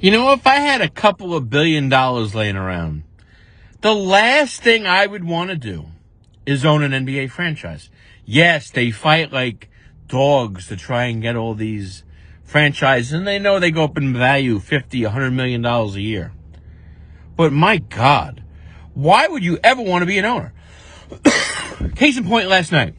You know, if I had a couple of $1 billion laying around, the last thing I would want to do is own an NBA franchise. Yes, they fight like dogs to try and get all these franchises, and they know they go up in value $50-100 million a year. But my God, why would you ever want to be an owner? Case in point, last night,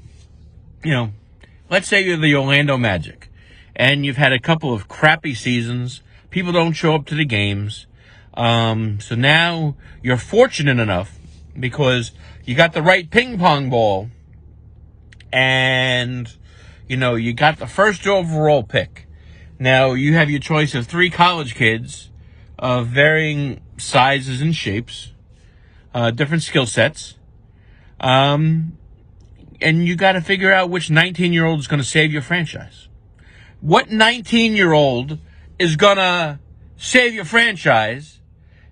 let's say you're the Orlando Magic, and you've had a couple of crappy seasons. People don't show up to the games. So now you're fortunate enough because you got the right ping pong ball and, you got the first overall pick. Now you have your choice of 3 college kids of varying sizes and shapes, different skill sets. And you got to figure out which 19-year-old is going to save your franchise. What 19-year-old is going to save your franchise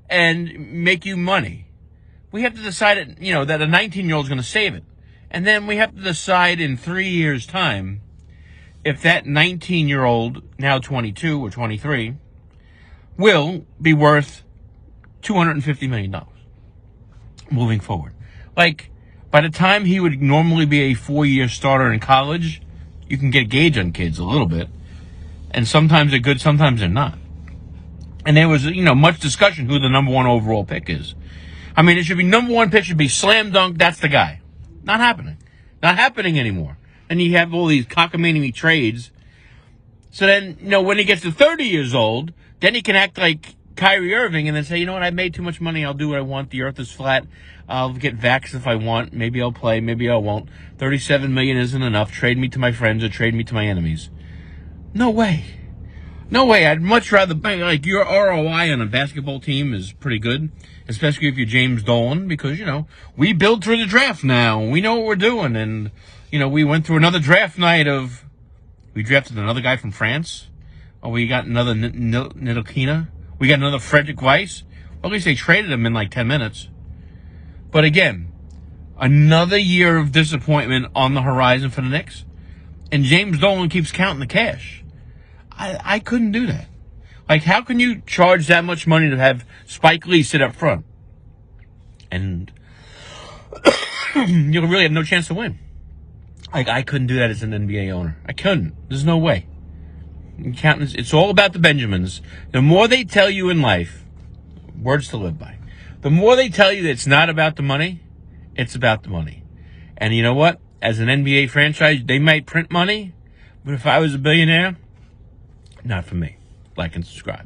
and make you money? We have to decide, that a 19-year-old is going to save it. And then we have to decide in 3 years' time if that 19-year-old, now 22 or 23, will be worth $250 million moving forward. Like, by the time he would normally be a 4-year starter in college, you can get a gauge on kids a little bit. And sometimes they're good, sometimes they're not. And there was, much discussion who the number 1 overall pick is. I mean, it should be number 1 pick should be slam dunk, that's the guy. Not happening. Not happening anymore. And you have all these cockamamie trades. So then, when he gets to 30 years old, then he can act like Kyrie Irving and then say, I made too much money, I'll do what I want, the earth is flat, I'll get vaxxed if I want, maybe I'll play, maybe I won't. $37 million isn't enough, trade me to my friends or trade me to my enemies. No way. No way. I'd much rather, like, your ROI on a basketball team is pretty good, especially if you're James Dolan, because, we build through the draft now. We know what we're doing. And, we went through another draft night we drafted another guy from France. Or we got another Nidokina. We got another Frederick Weiss. Well, at least they traded him in like 10 minutes. But again, another year of disappointment on the horizon for the Knicks. And James Dolan keeps counting the cash. I couldn't do that. Like, how can you charge that much money to have Spike Lee sit up front? And you really have no chance to win. Like, I couldn't do that as an NBA owner. I couldn't. There's no way. It's all about the Benjamins. The more they tell you in life, words to live by, the more they tell you that it's not about the money, it's about the money. And you know what? As an NBA franchise, they might print money, but if I was a billionaire, not for me. Like and subscribe.